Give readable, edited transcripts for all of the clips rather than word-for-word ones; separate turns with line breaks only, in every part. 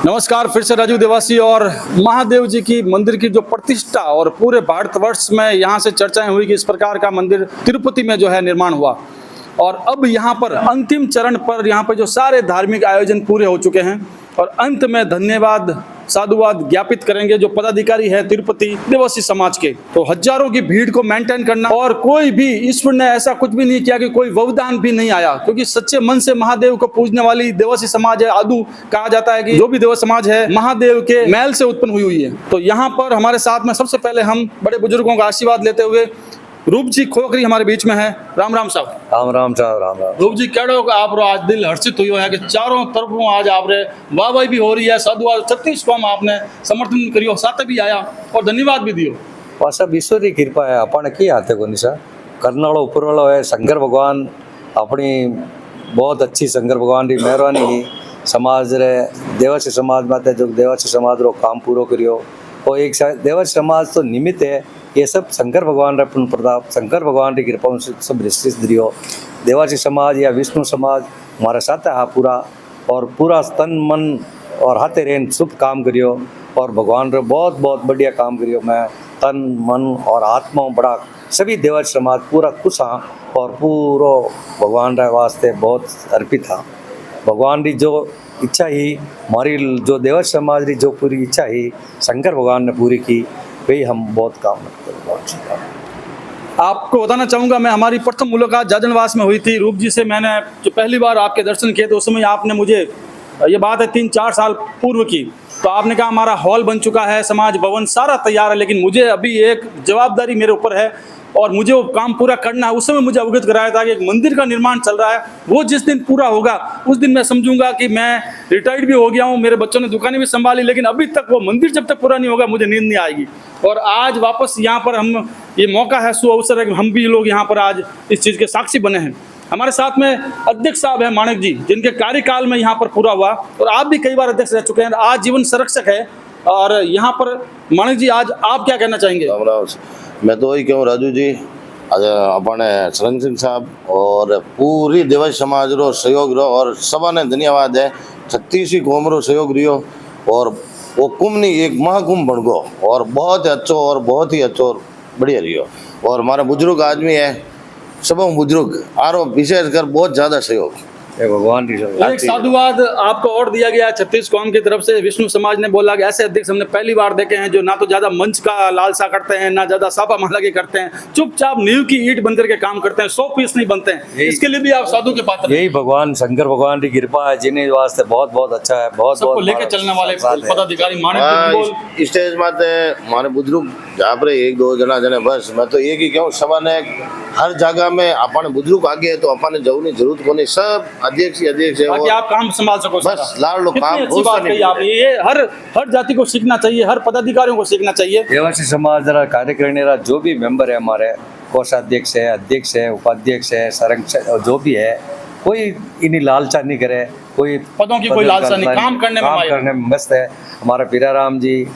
नमस्कार, फिर से राजू देवासी। और महादेव जी की मंदिर की जो प्रतिष्ठा और पूरे भारतवर्ष में यहाँ से चर्चाएं हुई कि इस प्रकार का मंदिर तिरुपति में जो है निर्माण हुआ, और अब यहाँ पर अंतिम चरण पर यहाँ पर जो सारे धार्मिक आयोजन पूरे हो चुके हैं और अंत में धन्यवाद साधुवाद ज्ञापित करेंगे जो पदाधिकारी है तिरुपति देवासी समाज के। तो हजारों की भीड़ को मेंटेन करना, और कोई भी ईश्वर ने ऐसा कुछ भी नहीं किया कि कोई व्यवधान भी नहीं आया, क्योंकि सच्चे मन से महादेव को पूजने वाली देवासी समाज है। आदू कहा जाता है कि जो भी देव समाज है महादेव के मैल से उत्पन्न हुई है। तो यहाँ पर हमारे साथ में सबसे पहले हम बड़े बुजुर्गों का आशीर्वाद लेते हुए रूप जी खोखरी हमारे बीच में है। राम राम साहब।
राम राम साहब। राम राम।
रूप जी कहो आप आज दिल हर्षित हुई है कि चारों तरफों आज आप रे वाह भी हो रही है, साधुवाद 36 को आपने समर्थन करियो, साथ भी आया और धन्यवाद भी दियो।
बस सब ईश्वर की कृपा है, अपन की आते को निशा करने वाला ऊपर वाला है शंकर भगवान। अपनी बहुत अच्छी शंकर भगवान की मेहरबानी ही समाज रे देवासी समाज में जो देवासी समाज रो काम पूरा करियो। और एक देवासी समाज तो निमित्त है, ये सब शंकर भगवान रे पूर्ण प्रताप, शंकर भगवान की कृपा से सब रिश्ते दियो। देवासी समाज या विष्णु समाज हमारे साथ है पूरा, और पूरा तन मन और हाथे रेन शुभ काम करियो और भगवान रे बहुत बहुत बढ़िया काम करियो। मैं तन मन और आत्मा बड़ा सभी देवासी समाज पूरा खुश हाँ, और पूरा भगवान रे वास्ते बहुत अर्पित हाँ। भगवान की जो इच्छा ही हमारी जो देवासी समाज की जो पूरी इच्छा ही शंकर भगवान ने पूरी की, वही हम बहुत काम करते हैं।
आपको बताना चाहूँगा, मैं हमारी प्रथम मुलाकात जाजनवास में हुई थी। रूप जी से मैंने जो पहली बार आपके दर्शन किए थे उस समय आपने मुझे, ये बात है 3-4 साल पूर्व की, तो आपने कहा हमारा हॉल बन चुका है, समाज भवन सारा तैयार है, लेकिन मुझे अभी एक जवाबदारी मेरे ऊपर है और मुझे वो काम पूरा करना है। उस समय मुझे अवगत कराया था कि एक मंदिर का निर्माण चल रहा है, वो जिस दिन पूरा होगा उस दिन मैं समझूंगा कि मैं रिटायर्ड भी हो गया हूँ, मेरे बच्चों ने दुकानें भी संभाली, लेकिन अभी तक वो मंदिर जब तक पूरा नहीं होगा मुझे नींद नहीं आएगी। और आज वापस यहाँ पर हम, ये मौका है, सुअवसर है कि हम भी लोग यहाँ पर आज इस चीज़ के साक्षी बने हैं। हमारे साथ में अध्यक्ष साहब हैं माणक जी, जिनके कार्यकाल में यहाँ पर पूरा हुआ, और आप भी कई बार अध्यक्ष रह चुके हैं, आज जीवन संरक्षक है। और यहाँ पर माणक जी, आज आप क्या कहना चाहेंगे?
मैं तो वही कहूँ राजू जी, अपने सरंग सिंह साहब और पूरी देवासी समाज रो सहयोग रो और सबने धन्यवाद है। 36 कौम रो सहयोग रियो और वो कुंभ नहीं एक महाकुंभ बन गो, और बहुत अच्छो और बहुत ही अच्छो बढ़िया रियो। और हमारा बुजुर्ग आदमी है, सब बुजुर्ग आरो विशेष कर बहुत ज़्यादा सहयोग।
भगवान की
एक साधुवाद आपको और दिया गया 36 कौम की तरफ से। विष्णु समाज ने बोला कि ऐसे अध्यक्ष हमने पहली बार देखे हैं जो ना तो ज्यादा मंच का लालसा करते हैं, ना ज्यादा सापा माला के करते हैं, चुपचाप नींव की ईंट बनकर के काम करते हैं, 100 पीस नहीं बनते हैं। इसके लिए भी आप साधु के पात्र।
यही भगवान शंकर भगवान की कृपा है, जिन्हें वास्ते बहुत बहुत अच्छा है। बहुत
सबको लेके चलने वाले पदाधिकारी माने
स्टेज माते हमारे बुजुर्ग जहाँ पर 1-2 जना जने, बस मैं तो एक ही कहूँ, सब ने हर जगह में अपने बुजुर्ग आगे है तो अपने जरूर जरूरत को नहीं, सब अध्यक्ष है
ताकि आप काम संभाल सको।
बस लाड़ लो काम।
ये हर जाति को सीखना चाहिए, हर पदाधिकारियों को सीखना चाहिए।
देवासी समाज जरा कार्य करने वाला जो भी मेंबर है हमारे, कोषाध्यक्ष है, अध्यक्ष है, उपाध्यक्ष है, संरक्षक जो भी है, कोई इन्हीं लालचा नहीं करे, कोई
पदों की कोई लालसा नहीं, काम करने में
मस्त है। हमारा पीराराम जी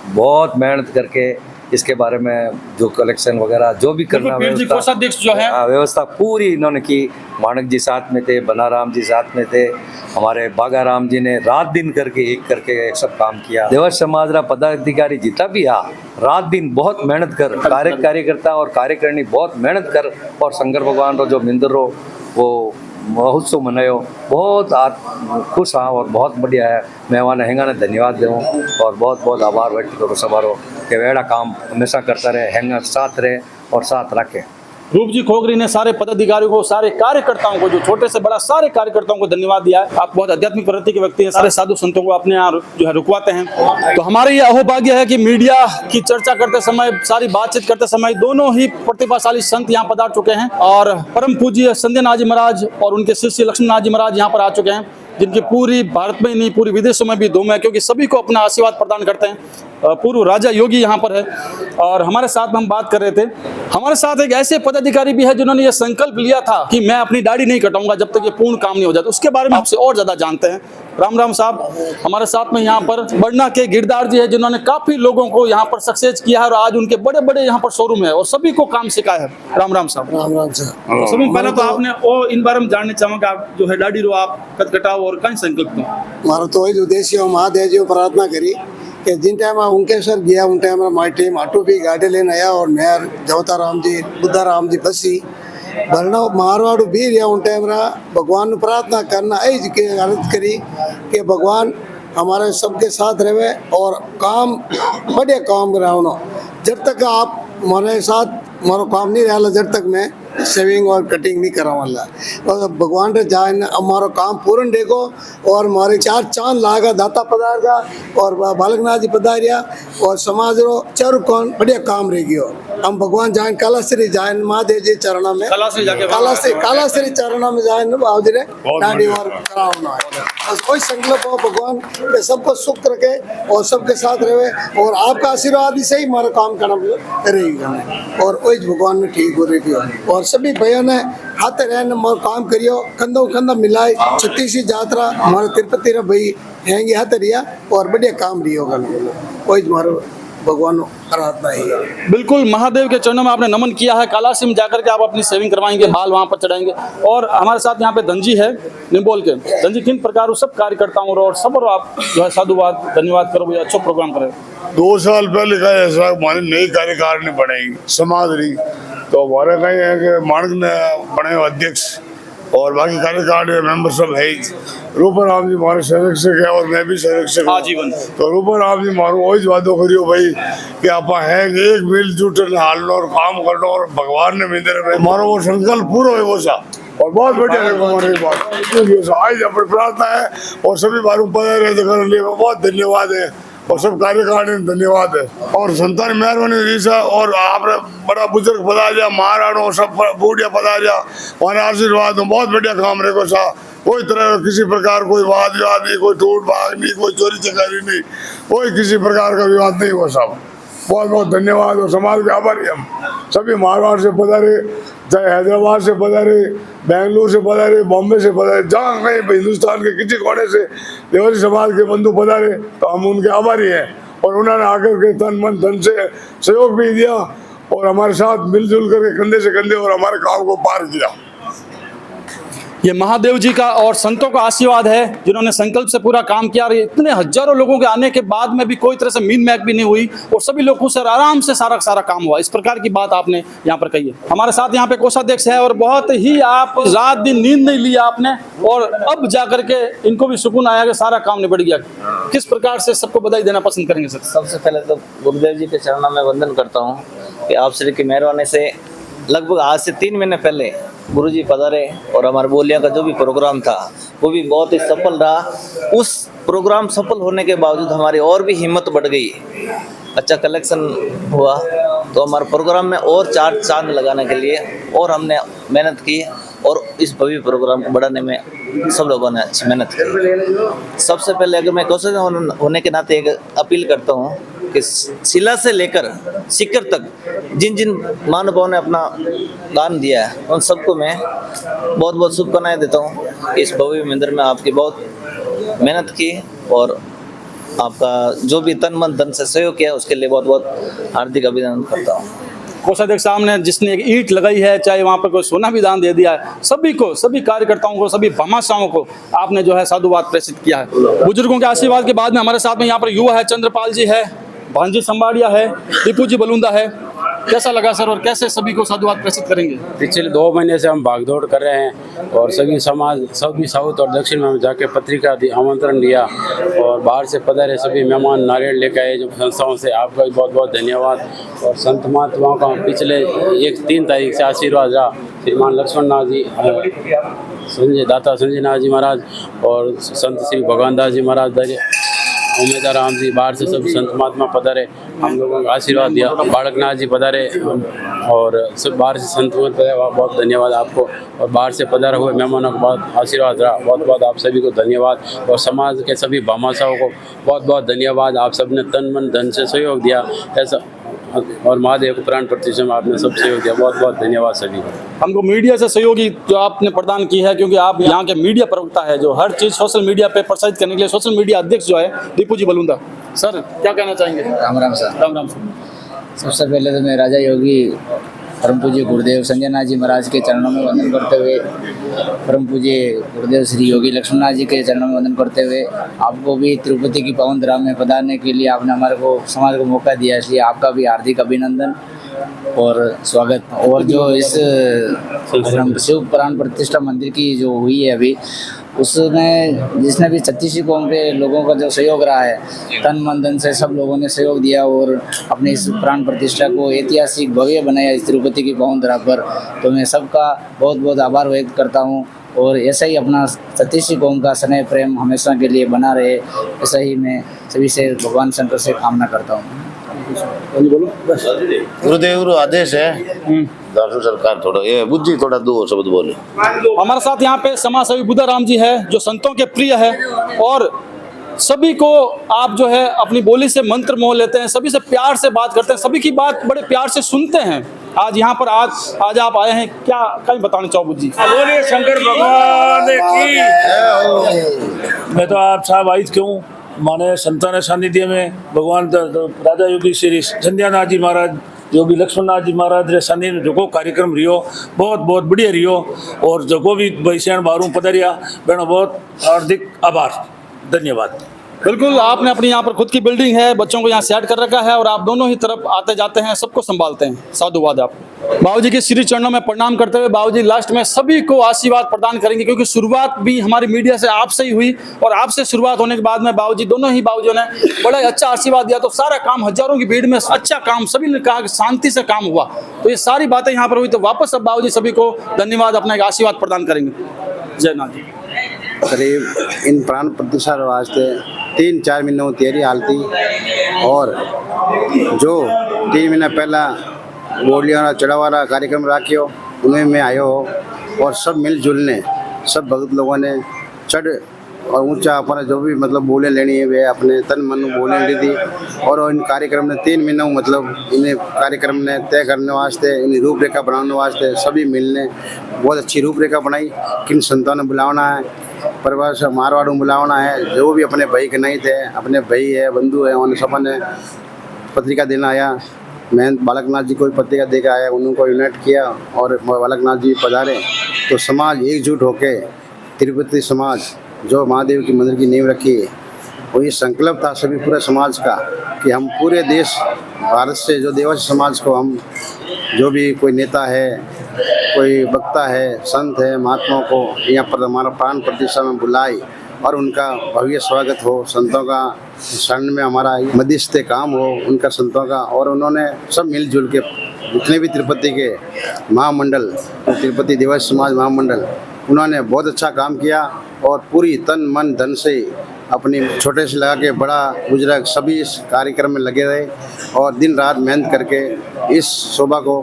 बहुत मेहनत करके इसके बारे में जो कलेक्शन वगैरह जो भी करना व्यवस्था पूरी इन्होंने की। माणक जी साथ में थे, बनाराम जी साथ में थे, हमारे बागाराम जी ने रात दिन करके सब काम किया। देवासी समाज का पदाधिकारी जितना भी आ रात दिन बहुत मेहनत कर कार्यकर्ता और कार्यकारिणी बहुत मेहनत कर, और शंकर भगवान रो जो मिंदर रो वो महोत्सव मनायो, बहुत खुश हाँ और बहुत बढ़िया है। मैं वहाँ हेंगा ने धन्यवाद दूँ और बहुत बहुत आभार व्यक्त करूँ समारोह के वेड़ा काम हमेशा करता रहे, हेंगा साथ रहे और साथ रखे।
रूप जी खोखरी ने सारे पदाधिकारियों को, सारे कार्यकर्ताओं को, जो छोटे से बड़ा सारे कार्यकर्ताओं को धन्यवाद दिया है। आप बहुत आध्यात्मिक प्रवृत्ति के व्यक्ति हैं, सारे साधु संतों को अपने यहाँ जो है रुकवाते हैं। तो हमारे ये अहोभाग्य है कि मीडिया की चर्चा करते समय, सारी बातचीत करते समय दोनों ही प्रतिभाशाली संत यहाँ पधार चुके हैं, और परम पूज्य संध्यानाथ जी महाराज और उनके शिष्य लक्ष्मणनाथ जी महाराज यहाँ पर आ चुके हैं, जिनकी पूरी भारत में नहीं पूरी विदेशों में भी धूम है, क्योंकि सभी को अपना आशीर्वाद प्रदान करते हैं। पूर्व राजा योगी यहाँ पर है, और हमारे साथ हम बात कर रहे थे। हमारे साथ एक ऐसे पदाधिकारी भी है जिन्होंने ये संकल्प लिया था कि मैं अपनी दाढ़ी नहीं कटाऊंगा जब तक ये पूर्ण काम नहीं हो जाता। उसके बारे में आपसे और ज्यादा जानते हैं। राम राम साहब। हमारे साथ में यहाँ पर बड़ना के गिरदार जी है, जिन्होंने काफी लोगों को यहाँ पर सक्सेस किया है और आज उनके बड़े बड़े यहाँ पर शोरूम है और सभी को काम सिखाया है। राम राम साहब।
राम राम सर।
तो सभी पहले तो आपने वो इन बारे में जानना चाहूंगा, आप जो है डाडी रो आप कटकटाओ और कहीं संकल्प में
मारो तो वही उद्देश्य महादेव जी को प्रार्थना करी कि जिन टाइम उनके सर गया उन टाइम माई टीम ऑटो भी गाड़ी लेने आया और मैं जवता राम जी बुद्धा राम जी बसी भरना मारवाड़ भी रहा उन टाइम रहा भगवान ने प्रार्थना करना ऐज के अर्ज करी कि भगवान हमारे सबके साथ रहे और काम बढ़िया काम कराओ। जब तक आप हमारे साथ मारो काम नहीं रहा जब तक मैं सेविंग और कटिंग नहीं करा वाला और भगवान रे जाए हमारा काम पूर्ण देखो और हमारे 4 चांद लागा दाता पधार का और बालकनाथ जी पधारिया और समाज रो चारों कौन बढ़िया काम रह गयो। हम भगवान जाए कालाश्री जाए महादेव जी चरणा में कालाश्री चरणा में जाए बाबूजी डांडी और करावना बस कोई संकल्प हो भगवान के सबको सुख रखे और सबके साथ रहे और आपका आशीर्वाद ही सही हमारा काम करना रहेगा और वही भगवान ने ठीक हो रही और सभी भाइयों ने हाथ रहने मोर काम करियो कंधों कंधा मिलाए छत्तीसी यात्रा हमारे तिरुपति रे भाई हैंगे हाथ रिया और बढ़िया काम रियो वही हमारो भगवान आराधना है।
बिल्कुल महादेव के चरणों में आपने नमन किया है। कालासी में जाकर के आप अपनी सेविंग करवाएंगे, बाल वहाँ पर चढ़ाएंगे और हमारे साथ यहाँ पे धनजी है निम्बोल के। धनजी किन प्रकार सब कार्यकर्ताओं और सब और आप जो है साधुवाद धन्यवाद करो, ये अच्छा प्रोग्राम करें।
2 साल पहले का ऐसा हमारी नई कार्यकारिणी बनेगी समाज रही तो हमारे कहीं है कि माणक ने बने अध्यक्ष और बाकी कार्यकारिणी मेंबर सब है ही। रूपन राम जी हमारे संरक्षक है और मैं भी संरक्षक
आजीवन।
तो रूपन राम जी मारो वही वादो करियो भाई कि आप है एक मिलजुट हालना और काम करना और भगवान ने मिले हमारा वो संकल्प पूरा है वो सा और बहुत बढ़िया आज अपनी प्रार्थना है और सभी बारों पर बहुत धन्यवाद है और सब कार्यकारिणी धन्यवाद है और संतान मेहरबानी हुई सा और आपने बड़ा बुजुर्ग पधारिया महाराणों सब बूढ़िया पधारिया हमारे आशीर्वाद में बहुत बढ़िया काम रहेगा सा। कोई तरह किसी प्रकार कोई वाद विवाद नहीं, कोई टूट भाग नहीं, कोई चोरी चकारी नहीं, कोई किसी प्रकार का विवाद नहीं हुआ साहब। बहुत बहुत धन्यवाद और समाज के आभारी हम सभी महाराष्ट्र से पधारे चाहे हैदराबाद से पधारे बेंगलुरु से पधारे बॉम्बे से पधारे जहाँ कहीं हिंदुस्तान के किसी कोने से देवरी समाज के बंधु पधारे तो हम उनके आभारी हैं और उन्होंने आकर के तन मन धन से सहयोग भी दिया और हमारे साथ मिलजुल करके कंधे से कंधे और हमारे काम को पार किया।
ये महादेव जी का और संतों का आशीर्वाद है जिन्होंने संकल्प से पूरा काम किया और इतने हजारों लोगों के आने के बाद में भी कोई तरह से मीन मैक भी नहीं हुई और सभी लोगों से आराम से सारा काम हुआ। इस प्रकार की बात आपने यहाँ पर कही है। हमारे साथ यहाँ पे कोषाध्यक्ष है और बहुत ही आप रात दिन नींद नहीं लिया आपने और अब जाकर के इनको भी सुकून आया कि सारा काम निबट गया। किस प्रकार से सबको बधाई देना पसंद करेंगे सर?
सबसे पहले तो गुरुदेव जी के चरणों में वंदन करता हूँ कि आप श्री की मेहरबानी से लगभग आज से 3 महीने पहले गुरुजी पधारे और हमारे बोलिया का जो भी प्रोग्राम था वो भी बहुत ही सफल रहा। उस प्रोग्राम सफल होने के बावजूद हमारी और भी हिम्मत बढ़ गई, अच्छा कलेक्शन हुआ तो हमारे प्रोग्राम में और 4 चांद लगाने के लिए और हमने मेहनत की और इस भव्य प्रोग्राम को बढ़ाने में सब लोगों ने अच्छी मेहनत की। सबसे पहले अगर मैं कौशल होने के नाते एक अपील करता हूँ कि शिला से लेकर शिखर तक जिन जिन महानुभावों ने अपना दान दिया है उन सबको मैं बहुत बहुत शुभकामनाएं देता हूँ। इस भव्य मंदिर में आपकी बहुत मेहनत की और आपका जो भी तन मन धन से सहयोग किया उसके लिए बहुत बहुत हार्दिक अभिनंदन करता हूँ।
कोषाध्यक्ष साहब ने जिसने एक ईंट लगाई है, चाहे वहाँ पर कोई सोना भी दान दे दिया है, सभी को, सभी कार्यकर्ताओं को, सभी भामाशाहों को आपने जो है साधुवाद प्रेषित किया है। बुजुर्गों के आशीर्वाद के बाद में हमारे साथ में यहाँ पर युवा है, चंद्रपाल जी है, भांजी संबाड़िया है, दीपू जी बलूंदा है। कैसा लगा सर और कैसे सभी को साधुवाद प्रेषित करेंगे?
पिछले 2 महीने से हम भागदौड़ कर रहे हैं और सभी समाज सभी साउथ और दक्षिण में जाके पत्रिका आमंत्रण दिया और बाहर से पधारे सभी मेहमान नारियल लेकर आए जो संस्थाओं से, आपका भी बहुत बहुत धन्यवाद। और संत महात्माओं का पिछले 3 तारीख से आशीर्वाद रहा। श्रीमान लक्ष्मण नाथ जी, दाता संजय नाथ जी महाराज और संत श्री भगवान दास जी महाराज, उमेदा राम जी, बाहर से सब संत महात्मा पधारे, हम लोगों को आशीर्वाद दिया। बालकनाथ जी पधारे और सब बाहर से संत पधारे, बहुत धन्यवाद आपको। और बाहर से पधारे हुए मेहमानों को बहुत आशीर्वाद रहा, बहुत बहुत आप सभी को धन्यवाद। और समाज के सभी भामाशाहों को बहुत बहुत धन्यवाद। आप सब ने तन मन धन से सहयोग दिया। ऐसा और महादेव को प्राण प्रतिष्ठा में आपने सब सहयोग दिया, बहुत बहुत धन्यवाद सभी को।
हमको मीडिया से सहयोगी जो आपने प्रदान की है, क्योंकि आप यहाँ के मीडिया प्रवक्ता है जो हर चीज़ सोशल मीडिया पे प्रसारित करने के लिए सोशल मीडिया अध्यक्ष जो है दीपू जी बलूंदा। सर क्या कहना चाहेंगे?
राम राम सर।
राम राम सर।
सबसे पहले तो मैं राजा योगी परम पूज्य गुरुदेव संजय नाथ जी महाराज के चरणों में वंदन करते हुए, परम पूज्य गुरुदेव श्री योगी लक्ष्मणनाथ जी के चरणों में वंदन करते हुए, आपको भी तिरुपति की पावन धाम में पधारने के लिए आपने हमारे को समाज को मौका दिया, इसलिए आपका भी हार्दिक अभिनंदन और स्वागत। और जो इस शिव प्राण प्रतिष्ठा मंदिर की जो हुई है अभी, उसमें जिसने भी 36 कौम के लोगों का जो सहयोग रहा है, तन मन धन से सब लोगों ने सहयोग दिया और अपनी इस प्राण प्रतिष्ठा को ऐतिहासिक भव्य बनाया इस तिरुपति की पावन धरा पर, तो मैं सबका बहुत बहुत आभार व्यक्त करता हूँ। और ऐसा ही अपना 36 कौम का स्नेह प्रेम हमेशा के लिए बना रहे, ऐसा ही मैं सभी से भगवान शंकर से कामना करता हूँ।
बोलो।
गुरुदेव रो आदेश है, दर्शन सरकार थोड़ा ये बुद्धि थोड़ा दो शब्द बोले।
हमारे साथ यहाँ पे समाज सेवी बुद्धा राम जी है जो संतों के प्रिय है और सभी को आप जो है अपनी बोली से मंत्र मोह लेते हैं, सभी से प्यार से बात करते हैं, सभी की बात बड़े प्यार से सुनते हैं। आज यहाँ पर आज आप आए हैं, क्या कहीं बताना चाहो बुद्ध जी?
बोलिए शंकर भगवान की। मैं तो आप साहब आई क्यों माने संतान सानिध्य में भगवान राजा योगी श्री संध्या नाथ जी महाराज, योगी लक्ष्मणनाथ जी महाराज रे सानिध्य में जो कार्यक्रम रियो बहुत बहुत बढ़िया रियो, और जो भी वैश्याण बारू पधारिया बेनो बहुत हार्दिक आभार, धन्यवाद।
बिल्कुल, आपने अपनी यहाँ पर खुद की बिल्डिंग है, बच्चों को यहाँ सेट कर रखा है और आप दोनों ही तरफ आते जाते हैं, सबको संभालते हैं। साधुवाद आप। बाबूजी के श्री चरणों में प्रणाम करते हुए बाबूजी लास्ट में सभी को आशीर्वाद प्रदान करेंगे, क्योंकि शुरुआत भी हमारी मीडिया से आपसे ही हुई और आपसे शुरुआत होने के बाद में बाबूजी दोनों ही बाबूजियों ने बड़ा अच्छा आशीर्वाद दिया, तो सारा काम हजारों की भीड़ में अच्छा काम, सभी ने कहा कि शांति से काम हुआ, तो ये सारी बातें यहाँ पर हुई। तो वापस अब बाबूजी सभी को धन्यवाद, अपना एक आशीर्वाद प्रदान करेंगे। जय नाथ जी।
करीब इन प्राण प्रतिष्ठा वास्ते 3-4 महीनों तैयारी हालती, और जो 3 महीना पहला बोलिया चढ़ावाला कार्यक्रम राखियो उनमें मैं आयो हो, और सब मिलजुल ने सब भगत लोगों ने चढ़ और ऊंचा अपना जो भी मतलब बोले लेनी है वे अपने तन मन बोले ली थी। और इन कार्यक्रम ने 3 महीनों मतलब इन्हें कार्यक्रम ने तय करने वास्ते, इन्हें रूपरेखा बनाने वास्ते सभी मिलने बहुत अच्छी रूपरेखा बनाई। किन संतों ने बुलावना है, परिवार से मारवाड़ में बुलावना है, जो भी अपने भाई के नहीं थे, अपने भाई है बंधु है, उन सब ने पत्रिका देना आया। मैं बालकनाथ जी को पत्रिका देकर आया, उनको यूनाइट किया और बालकनाथ जी पधारे तो समाज एकजुट होके तिरुपति समाज जो महादेव की मंदिर की नींव रखी है, वो ये संकल्प था सभी पूरे समाज का कि हम पूरे देश भारत से जो देवासी समाज को हम जो भी कोई नेता है, कोई वक्ता है, संत है, महात्माओं को यहाँ पर हमारा प्राण प्रतिष्ठा में बुलाए और उनका भव्य स्वागत हो, संतों का शरण में हमारा मध्यस्थ काम हो उनका संतों का। और उन्होंने सब मिलजुल के जितने भी तिरुपति के महामंडल, तिरुपति देवासी समाज महामंडल, उन्होंने बहुत अच्छा काम किया और पूरी तन मन धन से अपनी छोटे से लगा के बड़ा बुजुर्ग सभी इस कार्यक्रम में लगे रहे और दिन रात मेहनत करके इस शोभा को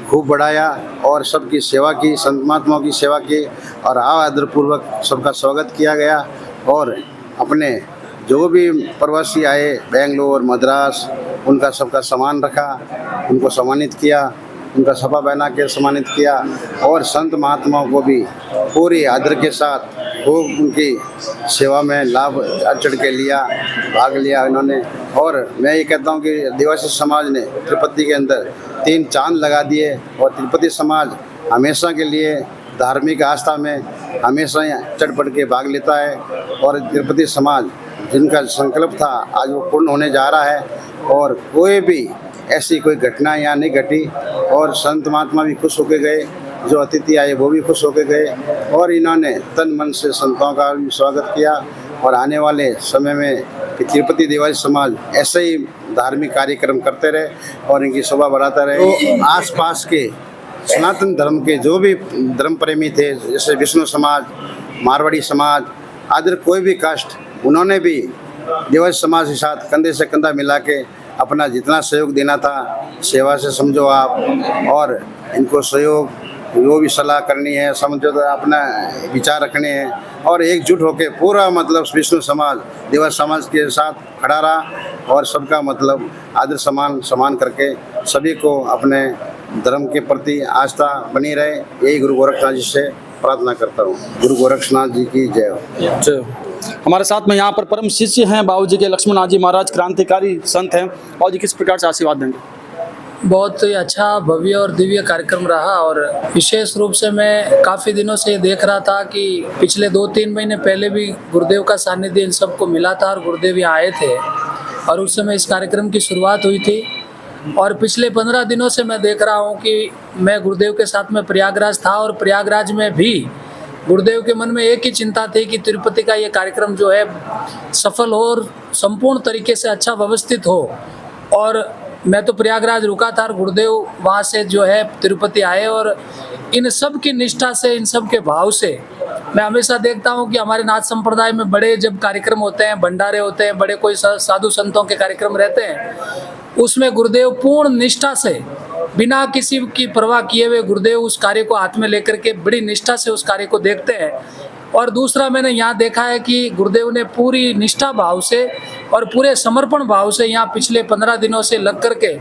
खूब बढ़ाया और सबकी सेवा की, संत महात्माओं की सेवा की और आदरपूर्वक सबका स्वागत किया गया। और अपने जो भी प्रवासी आए बेंगलोर मद्रास, उनका सबका सम्मान रखा, उनको सम्मानित किया, उनका सभा बना के सम्मानित किया और संत महात्माओं को भी पूरी आदर के साथ खूब उनकी सेवा में लाभ चढ़ के लिया, भाग लिया इन्होंने। और मैं ये कहता हूँ कि देवासी समाज ने तिरुपति के अंदर 3 चांद लगा दिए और तिरुपति समाज हमेशा के लिए धार्मिक आस्था में हमेशा चढ़ बढ़ के भाग लेता है और तिरुपति समाज जिनका संकल्प था आज वो पूर्ण होने जा रहा है। और कोई भी ऐसी कोई घटना यहाँ नहीं घटी और संत महात्मा भी खुश होके गए, जो अतिथि आए वो भी खुश होके गए और इन्होंने तन मन से संतों का भी स्वागत किया। और आने वाले समय में तिरुपति देवासी समाज ऐसे ही धार्मिक कार्यक्रम करते रहे और इनकी शोभा बढ़ाता रहे। तो आसपास के सनातन धर्म के जो भी धर्म प्रेमी थे, जैसे विष्णु समाज, मारवाड़ी समाज, आदि कोई भी कास्ट, उन्होंने भी देवासी समाज के साथ कंधे से कंधा मिला के अपना जितना सहयोग देना था सेवा से समझो आप, और इनको सहयोग जो भी सलाह करनी है समझो तो अपना विचार रखने हैं और एकजुट होकर पूरा मतलब विष्णु समाज देवासी समाज के साथ खड़ा रहा और सबका मतलब आदर सम्मान करके सभी को अपने धर्म के प्रति आस्था बनी रहे, यही गुरु गोरखनाथ जी से प्रार्थना करता हूँ। गुरु गोरखनाथ जी की जय हो।
हमारे साथ में यहाँ पर परम शिष्य हैं बाबूजी के लक्ष्मणनाथ जी महाराज, क्रांतिकारी संत हैं। बाबूजी किस प्रकार से आशीर्वाद देंगे?
बहुत ही अच्छा भव्य और दिव्य कार्यक्रम रहा और विशेष रूप से मैं काफ़ी दिनों से देख रहा था कि पिछले 2-3 महीने पहले भी गुरुदेव का सानिध्य इन सबको मिला था और गुरुदेव यहाँ आए थे और उस समय इस कार्यक्रम की शुरुआत हुई थी। और पिछले 15 दिनों से मैं देख रहा हूँ कि मैं गुरुदेव के साथ में प्रयागराज था और प्रयागराज में भी गुरुदेव के मन में एक ही चिंता थी कि तिरुपति का ये कार्यक्रम जो है सफल हो और संपूर्ण तरीके से अच्छा व्यवस्थित हो। और मैं तो प्रयागराज रुका था और गुरुदेव वहाँ से जो है तिरुपति आए और इन सब की निष्ठा से, इन सब के भाव से मैं हमेशा देखता हूँ कि हमारे नाथ संप्रदाय में बड़े जब कार्यक्रम होते हैं, भंडारे होते हैं, बड़े कोई साधु संतों के कार्यक्रम रहते हैं, उसमें गुरुदेव पूर्ण निष्ठा से बिना किसी की परवाह किए हुए गुरुदेव उस कार्य को हाथ में लेकर के बड़ी निष्ठा से उस कार्य को देखते हैं। और दूसरा मैंने यहाँ देखा है कि गुरुदेव ने पूरी निष्ठा भाव से और पूरे समर्पण भाव से यहाँ पिछले 15 दिनों से लग करके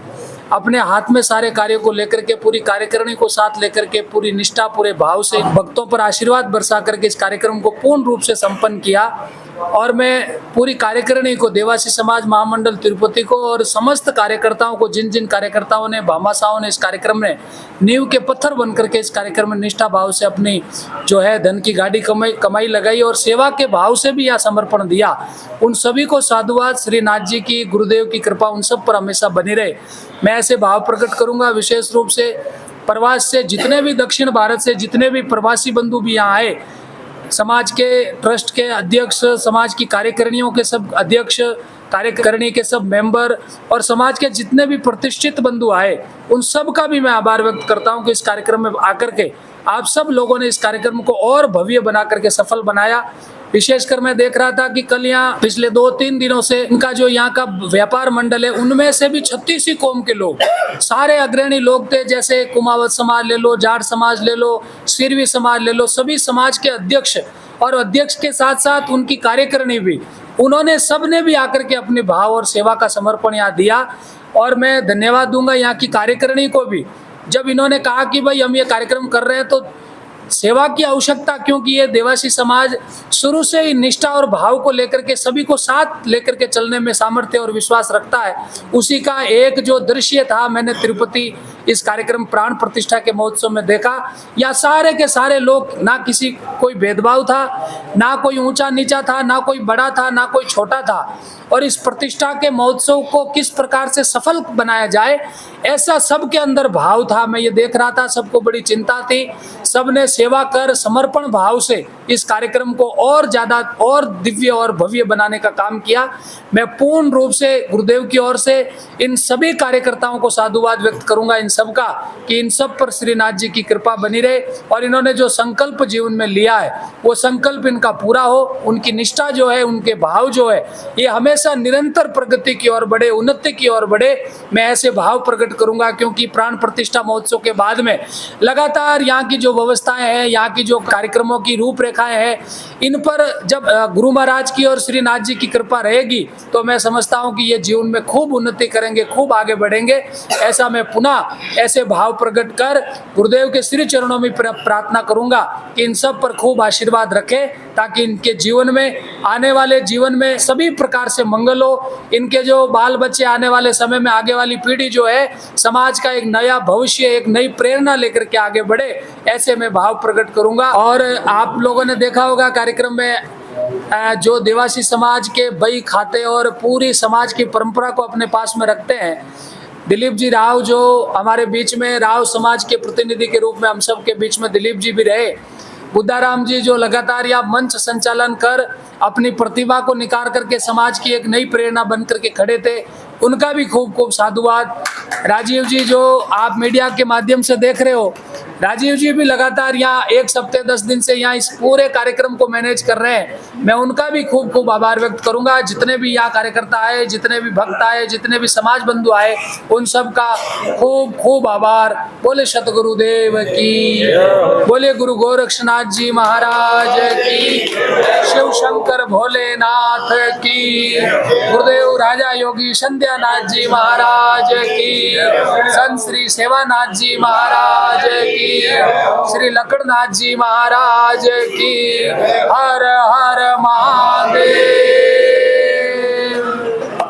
अपने हाथ में सारे कार्यों को लेकर के, पूरी कार्यकारिणी को साथ लेकर के, पूरी निष्ठा पूरे भाव से भक्तों पर आशीर्वाद बरसा करके इस कार्यक्रम को पूर्ण रूप से संपन्न किया। और मैं पूरी कार्यकारिणी को, देवासी समाज महामंडल तिरुपति को और समस्त कार्यकर्ताओं को, जिन जिन कार्यकर्ताओं ने, भामाशाहों ने इस कार्यक्रम में नींव के पत्थर बन करके इस कार्यक्रम में निष्ठा भाव से अपनी जो है धन की गाड़ी कमाई लगाई और सेवा के भाव से भी यह समर्पण दिया, उन सभी को साधुवाद। श्री नाथ जी की, गुरुदेव की कृपा उन सब पर हमेशा बनी रहे। मैं ऐसे भाव प्रकट करूंगा। विशेष रूप से प्रवास से जितने भी दक्षिण भारत से जितने भी प्रवासी बंधु भी यहाँ आए, समाज के ट्रस्ट के अध्यक्ष, समाज की कार्यकारिणियों के सब अध्यक्ष, कार्यकारिणी के सब मेंबर और समाज के जितने भी प्रतिष्ठित बंधु आए, उन सब का भी मैं आभार व्यक्त करता हूं कि इस कार्यक्रम में आकर के आप सब लोगों ने इस कार्यक्रम को और भव्य बना करके सफल बनाया। विशेषकर मैं देख रहा था कि कल यहाँ पिछले 2-3 दिनों से इनका जो यहाँ का व्यापार मंडल है, उनमें से भी 36 कौम के लोग, सारे अग्रणी लोग थे। जैसे कुमावत समाज ले लो, जाट समाज ले लो, सिरवी समाज ले लो, सभी समाज के अध्यक्ष और अध्यक्ष के साथ साथ उनकी कार्यकारिणी भी, उन्होंने सबने भी आकर के अपने भाव और सेवा का समर्पण यहाँ दिया। और मैं धन्यवाद दूंगा यहाँ की कार्यकारिणी को भी। जब इन्होंने कहा कि भाई हम ये कार्यक्रम कर रहे हैं तो सेवा की आवश्यकता, क्योंकि ये देवासी समाज शुरू से ही निष्ठा और भाव को लेकर के सभी को साथ लेकर के चलने में सामर्थ्य और विश्वास रखता है। उसी का एक जो दृश्य था मैंने तिरुपति इस कार्यक्रम प्राण प्रतिष्ठा के महोत्सव में देखा। या सारे के सारे लोग, ना किसी कोई भेदभाव था, ना कोई ऊंचा नीचा था, ना कोई बड़ा था, ना कोई छोटा था। और इस प्रतिष्ठा के महोत्सव को किस प्रकार से सफल बनाया जाए, ऐसा सबके अंदर भाव था। मैं ये देख रहा था, सबको बड़ी चिंता थी। सबने सेवा कर समर्पण भाव से इस कार्यक्रम को और ज्यादा और दिव्य और भव्य बनाने का काम किया। मैं पूर्ण रूप से गुरुदेव की ओर से इन सभी कार्यकर्ताओं को साधुवाद व्यक्त करूंगा, इन सब का, कि इन सब पर श्रीनाथ जी की कृपा बनी रहे और इन्होंने जो संकल्प जीवन में लिया है वो संकल्प इनका पूरा हो। उनकी निष्ठा जो है, उनके भाव जो है, ये हमेशा निरंतर प्रगति की ओर बढ़े, उन्नति की ओर बढ़े। मैं ऐसे भाव प्रकट करूंगा, क्योंकि प्राण प्रतिष्ठा महोत्सव के बाद में लगातार यहाँ की जो व्यवस्थाएं हैं, यहाँ की जो कार्यक्रमों की रूपरेखाएं हैं, इन पर जब गुरु महाराज की और श्रीनाथ जी की कृपा रहेगी तो मैं समझता हूँ कि ये जीवन में खूब उन्नति करेंगे, खूब आगे बढ़ेंगे। ऐसा मैं पुनः ऐसे भाव प्रकट कर गुरुदेव के श्री चरणों में प्रार्थना करूंगा कि इन सब पर खूब आशीर्वाद रखे, ताकि इनके जीवन में, आने वाले जीवन में सभी प्रकार से मंगल हो। इनके जो बाल बच्चे आने वाले समय में, आगे वाली पीढ़ी जो है, समाज का एक नया भविष्य, एक नई प्रेरणा लेकर के आगे बढ़े, ऐसे मैं भाव प्रकट करूंगा। और आप लोगों ने देखा होगा कार्यक्रम में जो देवासी समाज के बही खाते और पूरी समाज की परंपरा को अपने पास में रखते हैं, दिलीप जी राव जो हमारे बीच में, राव समाज के प्रतिनिधि के रूप में हम सब के बीच में दिलीप जी भी रहे। बुद्धाराम जी जो लगातार या मंच संचालन कर अपनी प्रतिभा को निखार करके समाज की एक नई प्रेरणा बन करके खड़े थे, उनका भी खूब खूब साधुवाद। राजीव जी जो आप मीडिया के माध्यम से देख रहे हो, राजीव जी भी लगातार यहाँ 1 हफ्ते 10 दिन से यहाँ इस पूरे कार्यक्रम को मैनेज कर रहे हैं। मैं उनका भी खूब खूब आभार व्यक्त करूंगा। जितने भी यहाँ कार्यकर्ता आए, जितने भी भक्त आए, जितने भी समाज बंधु आए, उन सब का खूब खूब आभार। बोले सतगुरुदेव की, बोले गुरु गोरक्षनाथ जी महाराज की, शिव शंकर भोलेनाथ की, गुरुदेव राजा योगी संध्यानाथ जी महाराज की, संत श्री सेवानाथ जी महाराज की, श्री लक्ष्मणनाथ जी महाराज की। हर हर महादेव।